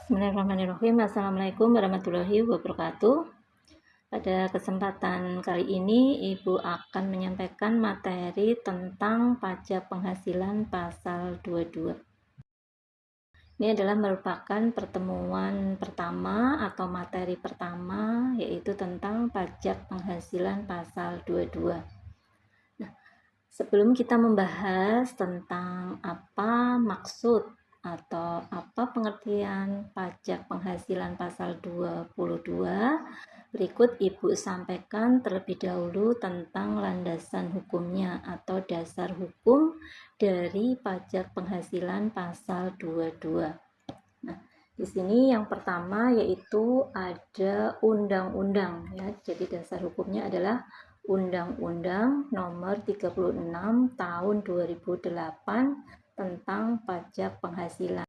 Bismillahirrahmanirrahim. Assalamualaikum warahmatullahi wabarakatuh. Pada kesempatan kali ini, Ibu akan menyampaikan materi tentang pajak penghasilan pasal 22. Ini adalah merupakan pertemuan pertama atau materi pertama, yaitu tentang pajak penghasilan pasal 22. Nah, sebelum kita membahas tentang apa maksud atau apa pengertian pajak penghasilan pasal 22, berikut Ibu sampaikan terlebih dahulu tentang landasan hukumnya atau dasar hukum dari pajak penghasilan pasal 22. Nah, di sini yang pertama yaitu ada undang-undang ya. Jadi dasar hukumnya adalah Undang-Undang Nomor 36 Tahun 2008 tentang pajak penghasilan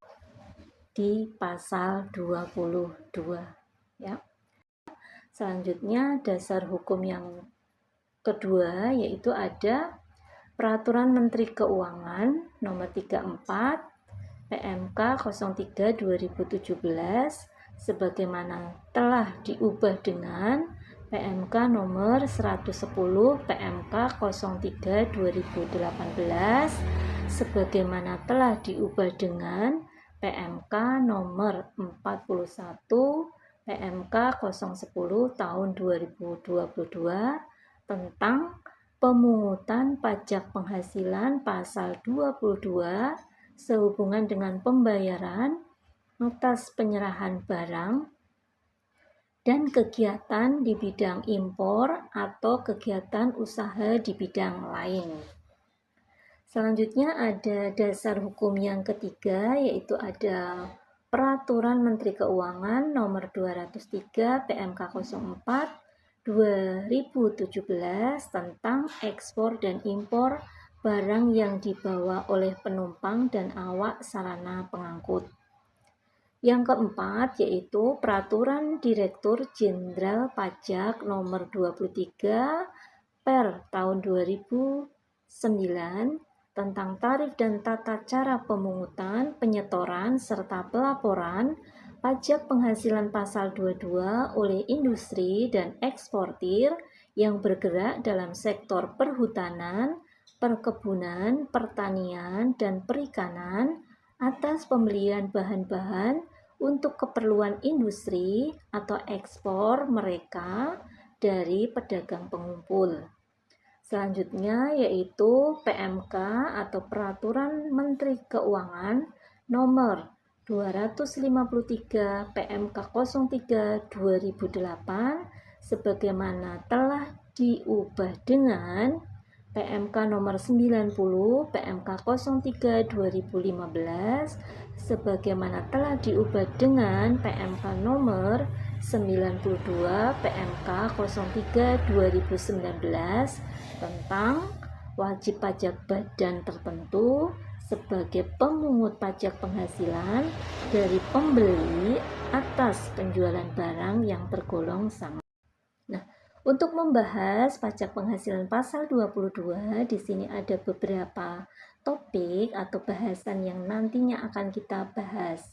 di pasal 22 ya. Selanjutnya dasar hukum yang kedua yaitu ada Peraturan Menteri Keuangan Nomor 34 PMK 03 2017 sebagaimana telah diubah dengan PMK nomor 110 PMK 03 2018 sebagaimana telah diubah dengan PMK nomor 41 PMK 010 tahun 2022 tentang pemungutan pajak penghasilan pasal 22 sehubungan dengan pembayaran atas penyerahan barang dan kegiatan di bidang impor atau kegiatan usaha di bidang lain. Selanjutnya ada dasar hukum yang ketiga, yaitu ada Peraturan Menteri Keuangan Nomor 203 PMK 04 2017 tentang ekspor dan impor barang yang dibawa oleh penumpang dan awak sarana pengangkut. Yang keempat yaitu Peraturan Direktur Jenderal Pajak Nomor 23 per tahun 2009 tentang tarif dan tata cara pemungutan, penyetoran, serta pelaporan pajak penghasilan pasal 22 oleh industri dan eksportir yang bergerak dalam sektor perhutanan, perkebunan, pertanian, dan perikanan atas pembelian bahan-bahan untuk keperluan industri atau ekspor mereka dari pedagang pengumpul. Selanjutnya yaitu PMK atau Peraturan Menteri Keuangan Nomor 253 PMK 03 2008 sebagaimana telah diubah dengan PMK nomor 90 PMK 03 2015 sebagaimana telah diubah dengan PMK nomor 92 PMK 03 2019 tentang wajib pajak badan tertentu sebagai pemungut pajak penghasilan dari pembeli atas penjualan barang yang tergolong sama. Nah, untuk membahas pajak penghasilan pasal 22, di sini ada beberapa topik atau bahasan yang nantinya akan kita bahas.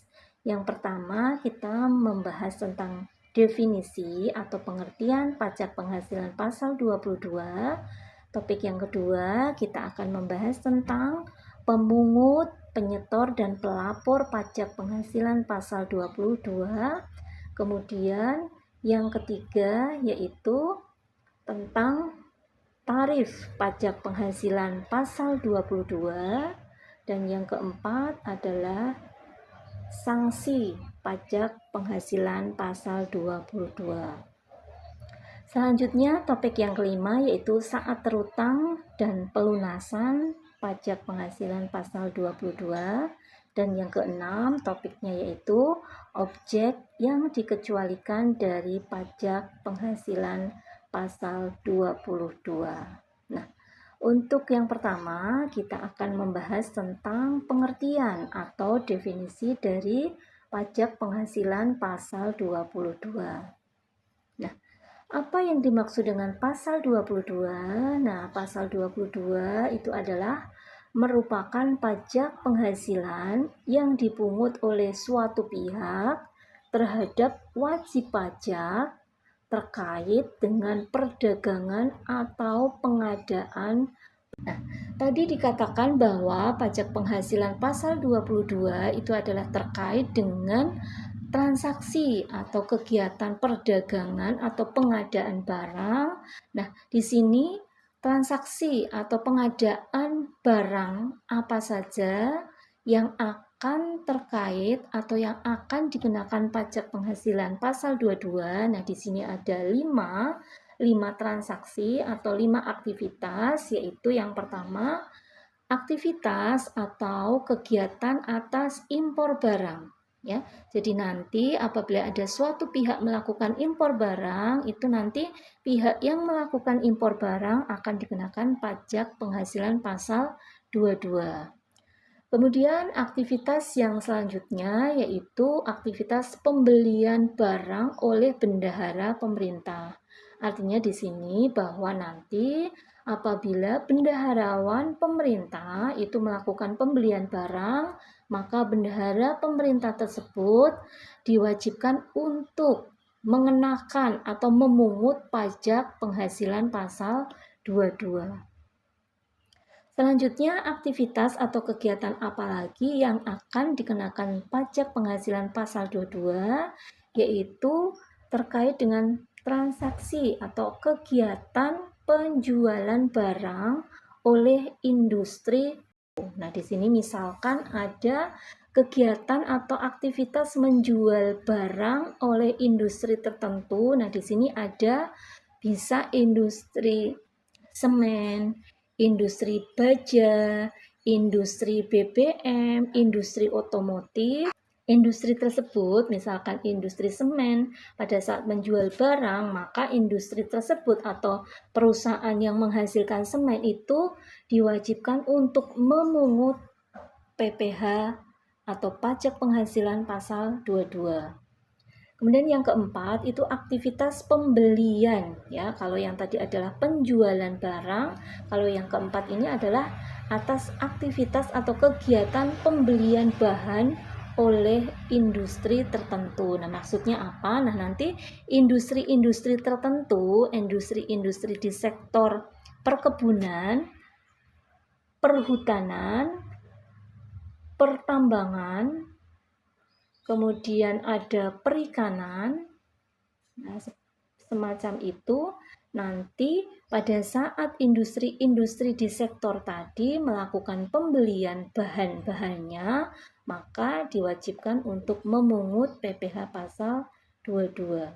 Yang pertama, kita membahas tentang definisi atau pengertian pajak penghasilan pasal 22. Topik yang kedua, kita akan membahas tentang pemungut, penyetor, dan pelapor pajak penghasilan pasal 22. Kemudian yang ketiga yaitu tentang tarif pajak penghasilan pasal 22 dan yang keempat adalah sanksi pajak penghasilan pasal 22. Selanjutnya topik yang kelima yaitu saat terutang dan pelunasan pajak penghasilan pasal 22. Dan yang keenam topiknya yaitu objek yang dikecualikan dari pajak penghasilan pasal 22. Nah, untuk yang pertama kita akan membahas tentang pengertian atau definisi dari pajak penghasilan pasal 22. Nah, apa yang dimaksud dengan pasal 22? Nah, pasal 22 itu adalah merupakan pajak penghasilan yang dipungut oleh suatu pihak terhadap wajib pajak terkait dengan perdagangan atau pengadaan. Nah, tadi dikatakan bahwa pajak penghasilan pasal 22 itu adalah terkait dengan transaksi atau kegiatan perdagangan atau pengadaan barang. Nah, di sini transaksi atau pengadaan barang apa saja yang akan terkait atau yang akan dikenakan pajak penghasilan pasal 22. Nah, di sini ada 5 transaksi atau 5 aktivitas, yaitu yang pertama aktivitas atau kegiatan atas impor barang, ya. Jadi nanti apabila ada suatu pihak melakukan impor barang, itu nanti pihak yang melakukan impor barang akan dikenakan pajak penghasilan pasal 22. Kemudian aktivitas yang selanjutnya yaitu aktivitas pembelian barang oleh bendahara pemerintah. Artinya di sini bahwa nanti apabila bendaharawan pemerintah itu melakukan pembelian barang, maka bendahara pemerintah tersebut diwajibkan untuk mengenakan atau memungut pajak penghasilan pasal 22. Selanjutnya, aktivitas atau kegiatan apa lagi yang akan dikenakan pajak penghasilan pasal 22, yaitu terkait dengan transaksi atau kegiatan penjualan barang oleh industri. Nah, di sini misalkan ada kegiatan atau aktivitas menjual barang oleh industri tertentu. Nah, di sini ada bisa industri semen, industri baja, industri BBM, industri otomotif. Industri tersebut, misalkan industri semen, pada saat menjual barang, maka industri tersebut atau perusahaan yang menghasilkan semen itu diwajibkan untuk memungut PPh atau pajak penghasilan pasal 22. Kemudian yang keempat itu aktivitas pembelian, ya. Kalau yang tadi adalah penjualan barang, kalau yang keempat ini adalah atas aktivitas atau kegiatan pembelian bahan oleh industri tertentu. Nah, maksudnya apa? Nah, nanti industri-industri tertentu, industri-industri di sektor perkebunan, perhutanan, pertambangan, kemudian ada perikanan, nah, semacam itu. Nanti pada saat industri-industri di sektor tadi melakukan pembelian bahan-bahannya, maka diwajibkan untuk memungut PPh pasal 22.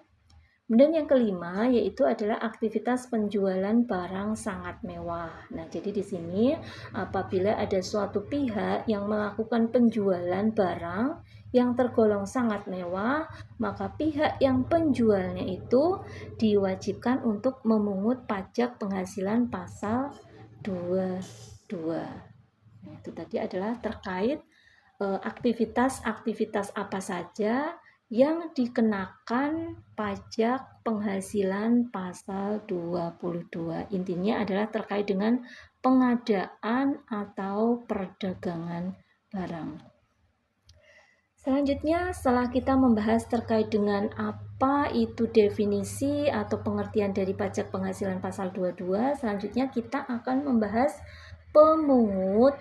Kemudian yang kelima yaitu adalah aktivitas penjualan barang sangat mewah. Nah, jadi di sini apabila ada suatu pihak yang melakukan penjualan barang yang tergolong sangat mewah, maka pihak yang penjualnya itu diwajibkan untuk memungut pajak penghasilan pasal 22. Nah, itu tadi adalah terkait aktivitas-aktivitas apa saja yang dikenakan pajak penghasilan pasal 22. Intinya adalah terkait dengan pengadaan atau perdagangan barang. Selanjutnya, setelah kita membahas terkait dengan apa itu definisi atau pengertian dari pajak penghasilan pasal 22, selanjutnya kita akan membahas pemungut.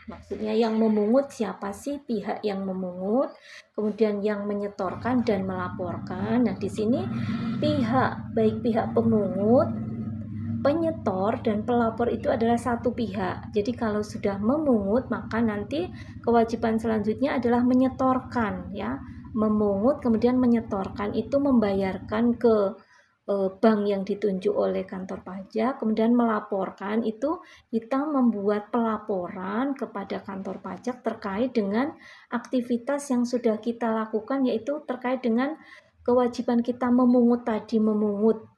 Maksudnya yang memungut siapa sih pihak yang memungut, kemudian yang menyetorkan dan melaporkan. Nah, di sini baik pihak pemungut, penyetor, dan pelapor itu adalah satu pihak. Jadi kalau sudah memungut, maka nanti kewajiban selanjutnya adalah menyetorkan, ya. Memungut kemudian menyetorkan itu membayarkan ke bank yang ditunjuk oleh kantor pajak, kemudian melaporkan itu kita membuat pelaporan kepada kantor pajak terkait dengan aktivitas yang sudah kita lakukan, yaitu terkait dengan kewajiban kita memungut tadi, memungut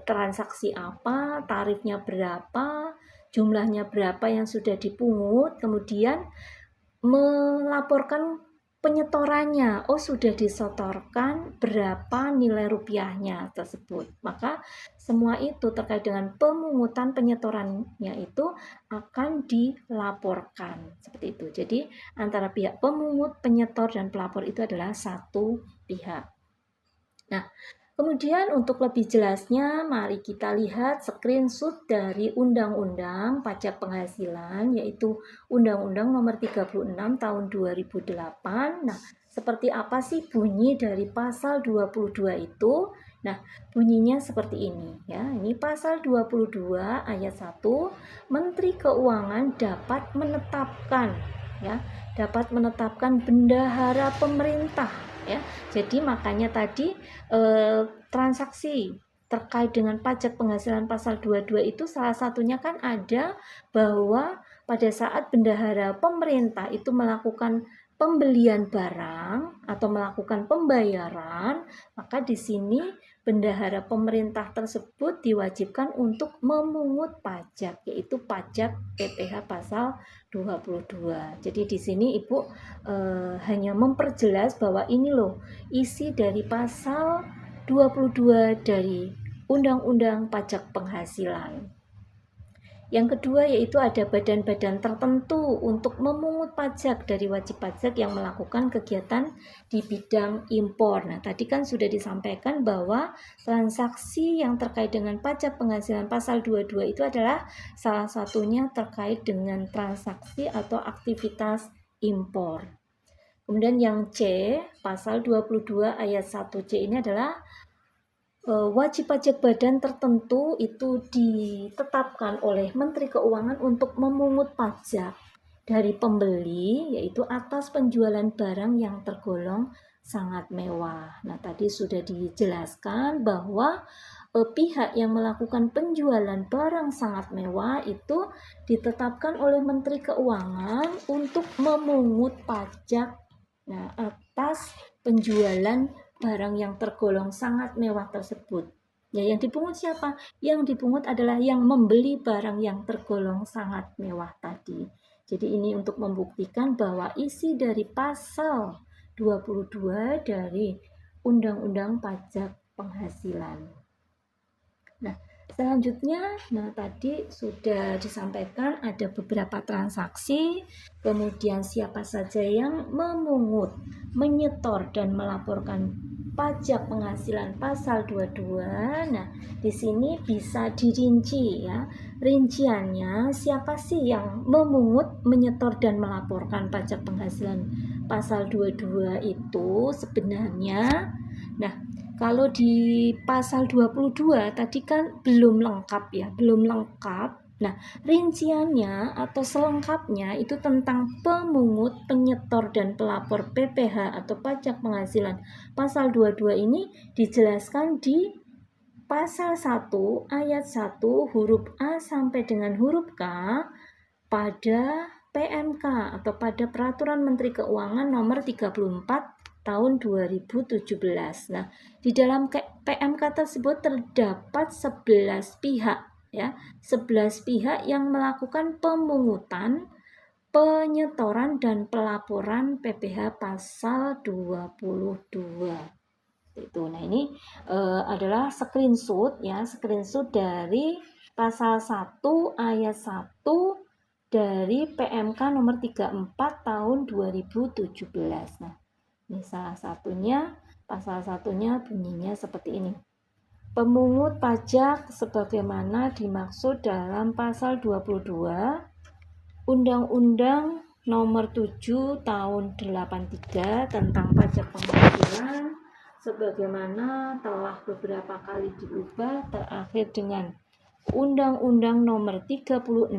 transaksi apa, tarifnya berapa, jumlahnya berapa yang sudah dipungut, kemudian melaporkan penyetorannya. Oh, sudah disetorkan berapa nilai rupiahnya tersebut. Maka semua itu terkait dengan pemungutan penyetorannya itu akan dilaporkan. Seperti itu. Jadi antara pihak pemungut, penyetor, dan pelapor itu adalah satu pihak. Nah, kemudian untuk lebih jelasnya, mari kita lihat screenshot dari Undang-Undang Pajak Penghasilan, yaitu Undang-Undang Nomor 36 Tahun 2008. Nah, seperti apa sih bunyi dari pasal 22 itu? Nah, bunyinya seperti ini ya. Ini pasal 22 ayat 1, Menteri Keuangan dapat menetapkan bendahara pemerintah ya. Jadi makanya tadi transaksi terkait dengan pajak penghasilan pasal 22 itu salah satunya kan ada bahwa pada saat bendahara pemerintah itu melakukan pembelian barang atau melakukan pembayaran, maka di sini bendahara pemerintah tersebut diwajibkan untuk memungut pajak, yaitu pajak PPh pasal 22. Jadi di sini Ibu hanya memperjelas bahwa ini loh isi dari pasal 22 dari Undang-Undang Pajak Penghasilan. Yang kedua yaitu ada badan-badan tertentu untuk memungut pajak dari wajib pajak yang melakukan kegiatan di bidang impor. Nah, tadi kan sudah disampaikan bahwa transaksi yang terkait dengan pajak penghasilan pasal 22 itu adalah salah satunya terkait dengan transaksi atau aktivitas impor. Kemudian yang C, pasal 22 ayat 1C ini adalah wajib pajak badan tertentu itu ditetapkan oleh Menteri Keuangan untuk memungut pajak dari pembeli, yaitu atas penjualan barang yang tergolong sangat mewah. Nah, tadi sudah dijelaskan bahwa pihak yang melakukan penjualan barang sangat mewah itu ditetapkan oleh Menteri Keuangan untuk memungut pajak atas penjualan barang yang tergolong sangat mewah tersebut. Ya, yang dipungut siapa? Yang dipungut adalah yang membeli barang yang tergolong sangat mewah tadi. Jadi ini untuk membuktikan bahwa isi dari pasal 22 dari Undang-Undang Pajak Penghasilan. Nah, selanjutnya, tadi sudah disampaikan ada beberapa transaksi, kemudian siapa saja yang memungut, menyetor, dan melaporkan pajak penghasilan pasal 22. Nah, di sini bisa dirinci ya. Rinciannya siapa sih yang memungut, menyetor, dan melaporkan pajak penghasilan pasal 22 itu sebenarnya. Nah, kalau di pasal 22 tadi kan belum lengkap ya, belum lengkap. Nah, rinciannya atau selengkapnya itu tentang pemungut, penyetor, dan pelapor PPh atau pajak penghasilan pasal 22 ini dijelaskan di pasal 1 ayat 1 huruf A sampai dengan huruf K pada PMK atau pada Peraturan Menteri Keuangan nomor 34 tahun 2017. Nah, di dalam PMK tersebut terdapat 11 pihak ya, 11 pihak yang melakukan pemungutan, penyetoran, dan pelaporan PPh pasal 22. Itu. Nah, ini adalah screenshot ya, screenshot dari pasal 1 ayat 1 dari PMK nomor 34 tahun 2017. Nah, ini salah satunya, pasal satunya bunyinya seperti ini. Pemungut pajak sebagaimana dimaksud dalam pasal 22 Undang-Undang nomor 7 tahun 83 tentang pajak penghasilan sebagaimana telah beberapa kali diubah terakhir dengan Undang-Undang nomor 36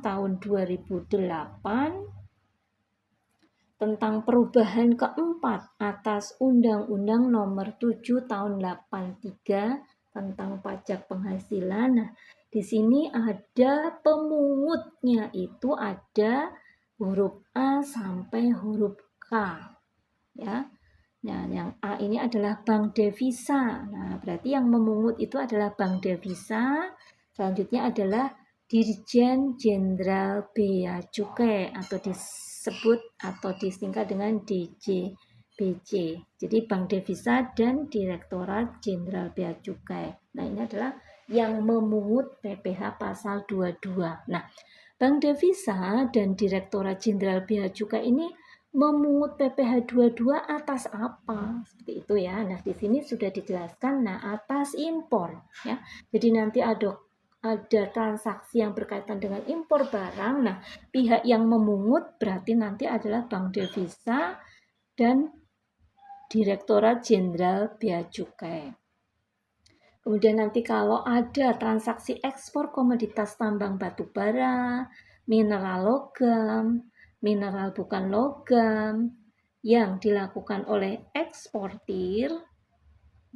tahun 2008 tentang perubahan keempat atas Undang-Undang nomor 7 tahun 83 tentang pajak penghasilan. Nah, di sini ada pemungutnya itu ada huruf A sampai huruf K. Ya. Nah, yang A ini adalah bank devisa. Nah, berarti yang memungut itu adalah bank devisa. Selanjutnya adalah Dirjen Jenderal Bea Cukai atau disebut atau disingkat dengan DJBC. Jadi Bank Devisa dan Direktorat Jenderal Bea Cukai. Nah, ini adalah yang memungut PPh pasal 22. Nah, Bank Devisa dan Direktorat Jenderal Bea Cukai ini memungut PPh 22 atas apa? Seperti itu ya. Nah, di sini sudah dijelaskan, nah atas impor ya. Jadi nanti ada transaksi yang berkaitan dengan impor barang. Nah, pihak yang memungut berarti nanti adalah Bank Devisa dan Direktorat Jenderal Bea Cukai. Kemudian nanti kalau ada transaksi ekspor komoditas tambang batu bara, mineral logam, mineral bukan logam yang dilakukan oleh eksportir,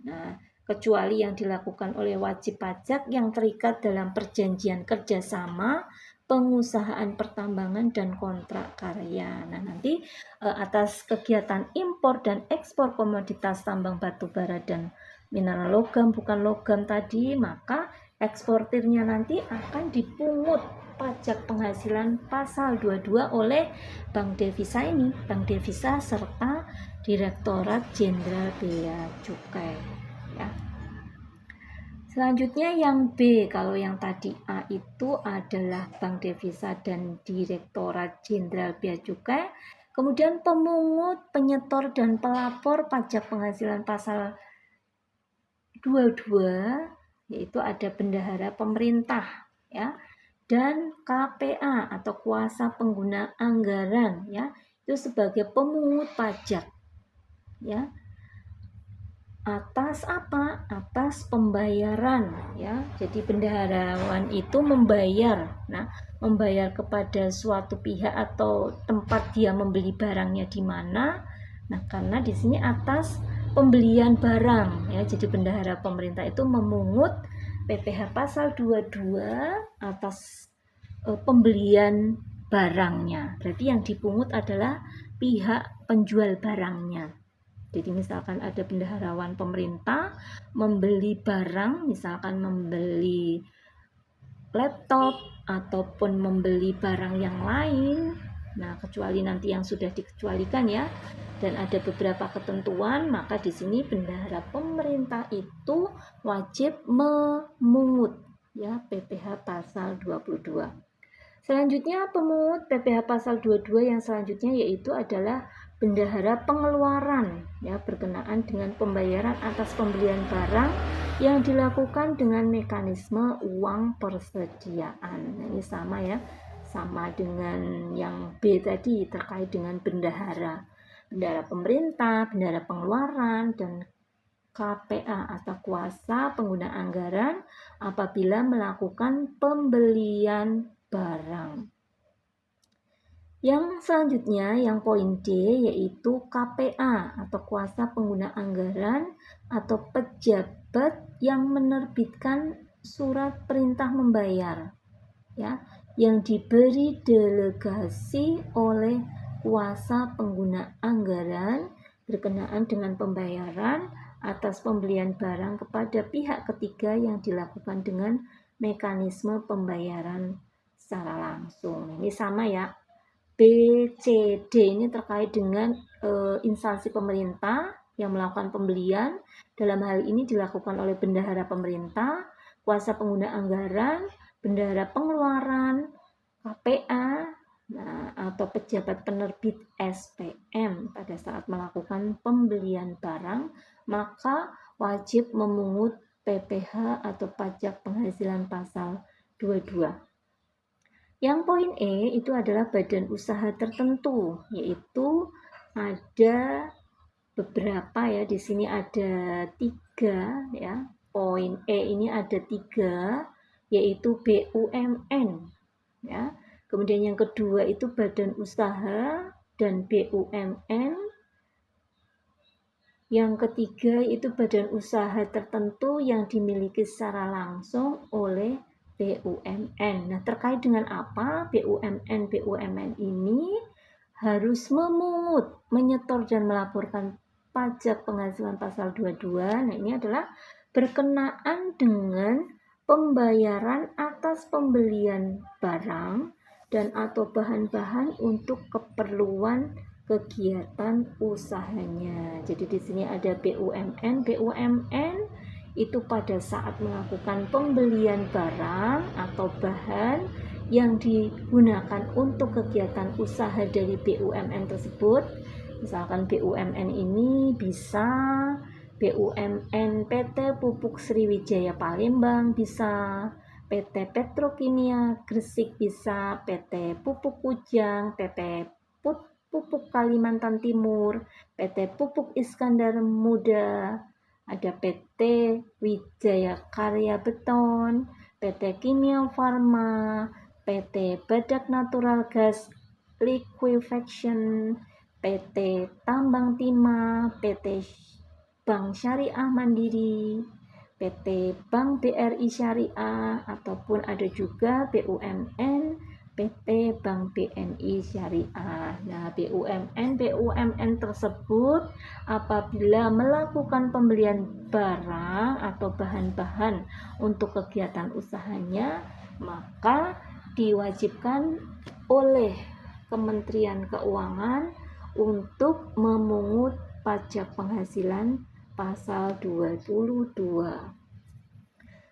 nah, kecuali yang dilakukan oleh wajib pajak yang terikat dalam perjanjian kerjasama, pengusahaan pertambangan, dan kontrak karya. Nah, nanti atas kegiatan impor dan ekspor komoditas tambang batu bara dan mineral logam bukan logam tadi, maka eksportirnya nanti akan dipungut pajak penghasilan pasal 22 oleh Bank Devisa ini, Bank Devisa serta Direktorat Jenderal Bea Cukai ya. Selanjutnya yang B, kalau yang tadi A itu adalah Bank Devisa dan Direktorat Jenderal Bea Cukai. Kemudian pemungut, penyetor dan pelapor pajak penghasilan pasal 22 yaitu ada bendahara pemerintah ya, dan KPA atau kuasa pengguna anggaran ya, itu sebagai pemungut pajak ya. Atas apa? Atas pembayaran ya. Jadi bendaharawan itu membayar. Nah, membayar kepada suatu pihak atau tempat dia membeli barangnya di mana. Nah, karena di sini atas pembelian barang ya. Jadi bendahara pemerintah itu memungut PPh pasal 22 atas pembelian barangnya. Berarti yang dipungut adalah pihak penjual barangnya. Jadi misalkan ada bendaharawan pemerintah membeli barang, misalkan membeli laptop ataupun membeli barang yang lain. Nah, kecuali nanti yang sudah dikecualikan ya. Dan ada beberapa ketentuan, maka di sini bendahara pemerintah itu wajib memungut ya PPh pasal 22. Selanjutnya pemungut PPh pasal 22 yang selanjutnya yaitu adalah bendahara pengeluaran ya, berkenaan dengan pembayaran atas pembelian barang yang dilakukan dengan mekanisme uang persediaan. Nah, ini sama ya, sama dengan yang B tadi terkait dengan bendahara pemerintah, bendahara pengeluaran, dan KPA atau kuasa pengguna anggaran apabila melakukan pembelian barang. Yang selanjutnya, yang poin D, yaitu KPA atau kuasa pengguna anggaran atau pejabat yang menerbitkan surat perintah membayar ya, yang diberi delegasi oleh kuasa pengguna anggaran berkenaan dengan pembayaran atas pembelian barang kepada pihak ketiga yang dilakukan dengan mekanisme pembayaran secara langsung. Ini sama ya. B, C, D ini terkait dengan instansi pemerintah yang melakukan pembelian. Dalam hal ini dilakukan oleh bendahara pemerintah, kuasa pengguna anggaran, bendahara pengeluaran, KPA, nah, atau pejabat penerbit SPM pada saat melakukan pembelian barang, maka wajib memungut PPh atau pajak penghasilan pasal 22. Yang poin E itu adalah badan usaha tertentu, yaitu ada beberapa ya, di sini ada 3 ya. Poin E ini ada 3, yaitu BUMN ya. Kemudian yang kedua itu badan usaha dan BUMN. Yang ketiga itu badan usaha tertentu yang dimiliki secara langsung oleh BUMN. Nah, terkait dengan apa BUMN ini harus memungut, menyetor dan melaporkan pajak penghasilan pasal 22. Nah, ini adalah berkenaan dengan pembayaran atas pembelian barang dan atau bahan-bahan untuk keperluan kegiatan usahanya. Jadi di sini ada BUMN. BUMN itu pada saat melakukan pembelian barang atau bahan yang digunakan untuk kegiatan usaha dari BUMN tersebut. Misalkan BUMN ini bisa BUMN PT Pupuk Sriwijaya Palembang, bisa PT Petrokimia Gresik, bisa PT Pupuk Kujang, PT Pupuk Kalimantan Timur, PT Pupuk Iskandar Muda, ada PT Wijaya Karya Beton, PT Kimia Farma, PT Badak Natural Gas Liquefaction, PT Tambang Timah, PT Bank Syariah Mandiri, PT Bank BRI Syariah, ataupun ada juga BUMN PT Bank BNI Syariah. Nah, BUMN tersebut apabila melakukan pembelian barang atau bahan-bahan untuk kegiatan usahanya, maka diwajibkan oleh Kementerian Keuangan untuk memungut pajak penghasilan pasal 22.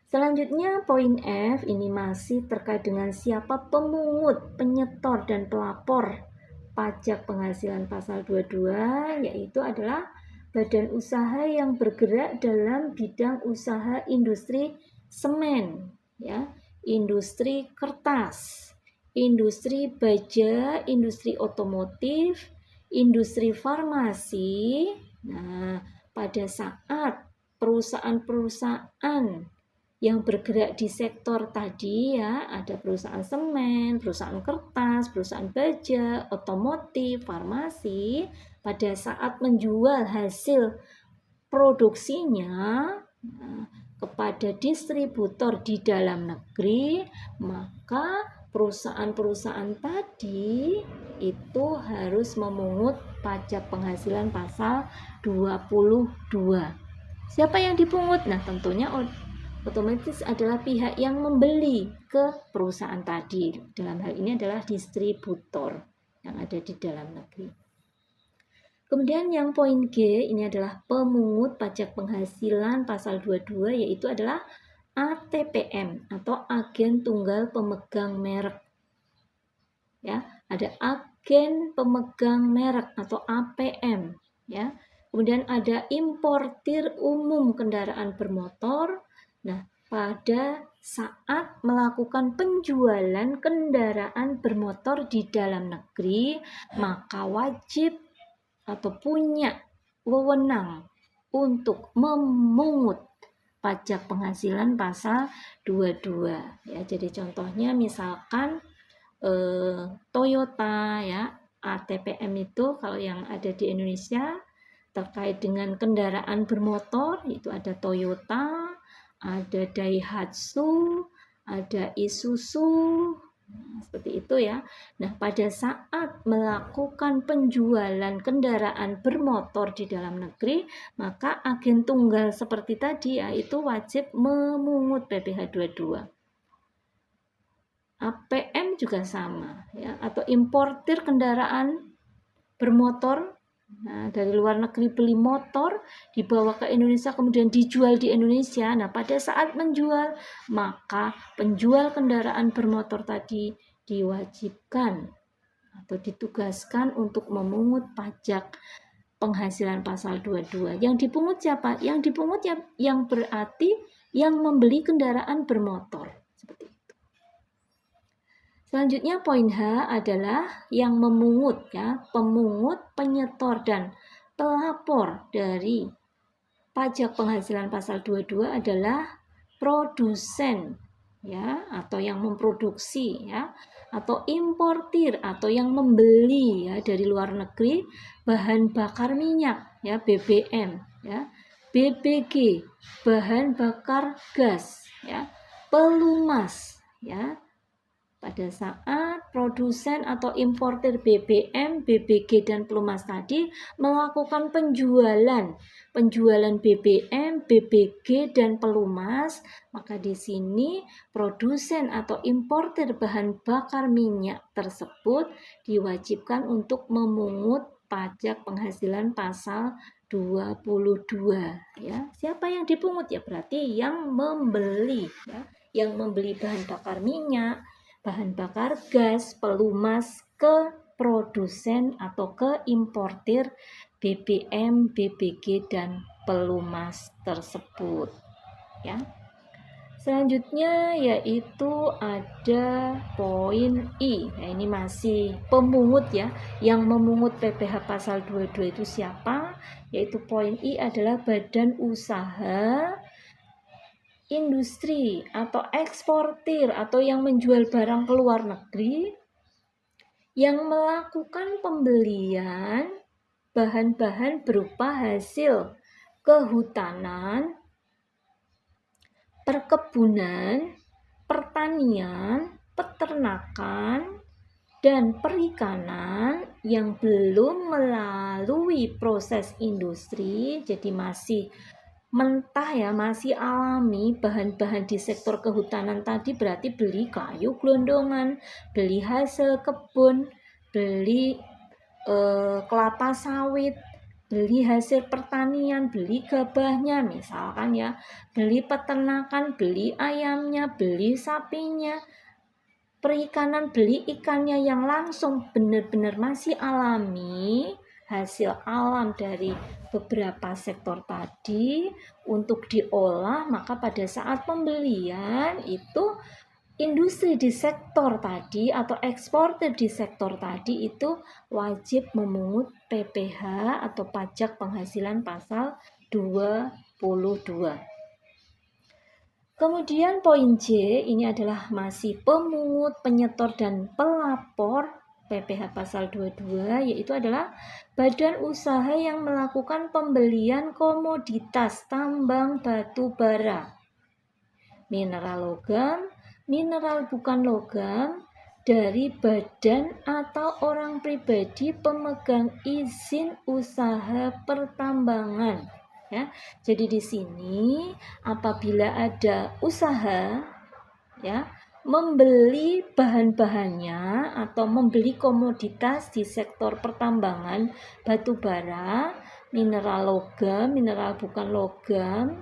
Selanjutnya poin F ini masih terkait dengan siapa pemungut, penyetor, dan pelapor pajak penghasilan pasal 22, yaitu adalah badan usaha yang bergerak dalam bidang usaha industri semen, ya, industri kertas, industri baja, industri otomotif, industri farmasi. Nah, pada saat perusahaan-perusahaan yang bergerak di sektor tadi, ya, ada perusahaan semen, perusahaan kertas, perusahaan baja, otomotif, farmasi, pada saat menjual hasil produksinya kepada distributor di dalam negeri, maka perusahaan-perusahaan tadi itu harus memungut pajak penghasilan pasal 22. Siapa yang dipungut? Nah, tentunya otomatis adalah pihak yang membeli ke perusahaan tadi. Dalam hal ini adalah distributor yang ada di dalam negeri. Kemudian yang poin G ini adalah pemungut pajak penghasilan pasal 22, yaitu adalah ATPM atau agen tunggal pemegang merek. Ya, ada agen pemegang merek atau APM, ya. Kemudian ada importir umum kendaraan bermotor. Nah, pada saat melakukan penjualan kendaraan bermotor di dalam negeri, maka wajib atau punya wewenang untuk memungut pajak penghasilan pasal 22. Ya, jadi contohnya misalkan Toyota, ya, ATPM itu kalau yang ada di Indonesia terkait dengan kendaraan bermotor itu ada Toyota, ada Daihatsu, ada Isuzu, seperti itu, ya. Nah, pada saat melakukan penjualan kendaraan bermotor di dalam negeri, maka agen tunggal seperti tadi, ya, itu wajib memungut PPh 22. APM juga sama, ya, atau importir kendaraan bermotor. Nah, dari luar negeri beli motor, dibawa ke Indonesia, kemudian dijual di Indonesia. Nah, pada saat menjual, maka penjual kendaraan bermotor tadi diwajibkan atau ditugaskan untuk memungut pajak penghasilan pasal 22. Yang dipungut siapa? Yang dipungut yang berarti yang membeli kendaraan bermotor. Seperti itu. Selanjutnya poin H adalah yang memungut, ya, pemungut, penyetor, dan pelapor dari pajak penghasilan pasal 22 adalah produsen, ya, atau yang memproduksi, ya, atau importir atau yang membeli, ya, dari luar negeri bahan bakar minyak, ya, BBM, ya, BBG, bahan bakar gas, ya, pelumas, ya. Pada saat produsen atau importir BBM, BBG, dan pelumas tadi melakukan penjualan penjualan BBM, BBG, dan pelumas, maka di sini produsen atau importer bahan bakar minyak tersebut diwajibkan untuk memungut pajak penghasilan pasal 22 ya. Siapa yang dipungut ya? Berarti yang membeli ya, yang membeli bahan bakar minyak, bahan bakar gas, pelumas ke produsen atau ke importir BBM, BBG, dan pelumas tersebut ya. Selanjutnya yaitu ada poin I. Nah, ini masih pemungut ya. Yang memungut PPh pasal 22 itu siapa? Yaitu poin I adalah badan usaha industri atau eksportir atau yang menjual barang ke luar negeri yang melakukan pembelian bahan-bahan berupa hasil kehutanan, perkebunan, pertanian, peternakan, dan perikanan yang belum melalui proses industri, jadi masih mentah ya, masih alami. Bahan-bahan di sektor kehutanan tadi berarti beli kayu gelondongan, beli hasil kebun, beli kelapa sawit, beli hasil pertanian, beli gabahnya misalkan ya, beli peternakan, beli ayamnya, beli sapinya, perikanan, beli ikannya yang langsung benar-benar masih alami, hasil alam dari beberapa sektor tadi untuk diolah, maka pada saat pembelian itu industri di sektor tadi atau eksportir di sektor tadi itu wajib memungut PPh atau pajak penghasilan pasal 22. Kemudian poin J ini adalah masih pemungut, penyetor, dan pelapor PPh pasal 22, yaitu adalah badan usaha yang melakukan pembelian komoditas tambang batu bara, mineral logam, mineral bukan logam dari badan atau orang pribadi pemegang izin usaha pertambangan. Ya, jadi di sini apabila ada usaha ya membeli bahan-bahannya atau membeli komoditas di sektor pertambangan batu bara, mineral logam, mineral bukan logam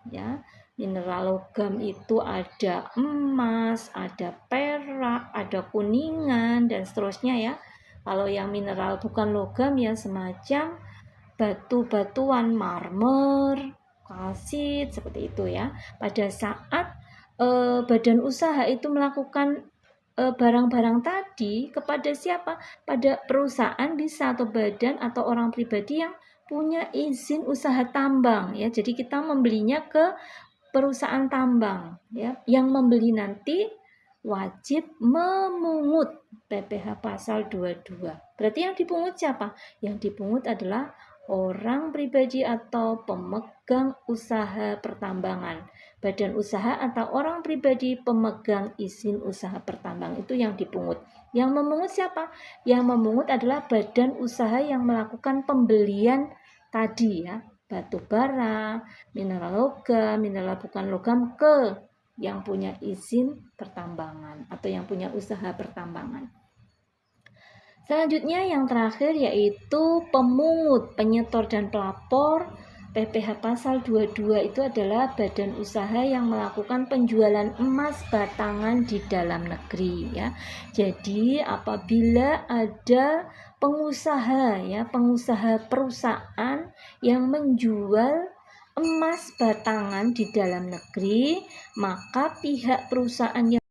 ya. Mineral logam itu ada emas, ada perak, ada kuningan, dan seterusnya ya. Kalau yang mineral bukan logam ya semacam batu-batuan marmer, kalsit, seperti itu ya. Pada saat badan usaha itu melakukan barang-barang tadi kepada siapa? Pada perusahaan bisa, atau badan atau orang pribadi yang punya izin usaha tambang ya. Jadi kita membelinya ke perusahaan tambang ya, yang membeli nanti wajib memungut PPh pasal 22. Berarti yang dipungut siapa? Yang dipungut adalah orang pribadi atau pemegang usaha pertambangan. Badan usaha atau orang pribadi pemegang izin usaha pertambangan itu yang dipungut. Yang memungut siapa? Yang memungut adalah badan usaha yang melakukan pembelian tadi ya, batu bara, mineral logam, mineral bukan logam ke yang punya izin pertambangan atau yang punya usaha pertambangan. Selanjutnya yang terakhir yaitu pemungut, penyetor, dan pelapor. PPh pasal 22 itu adalah badan usaha yang melakukan penjualan emas batangan di dalam negeri ya. Jadi apabila ada pengusaha ya, pengusaha perusahaan yang menjual emas batangan di dalam negeri, maka pihak perusahaan yang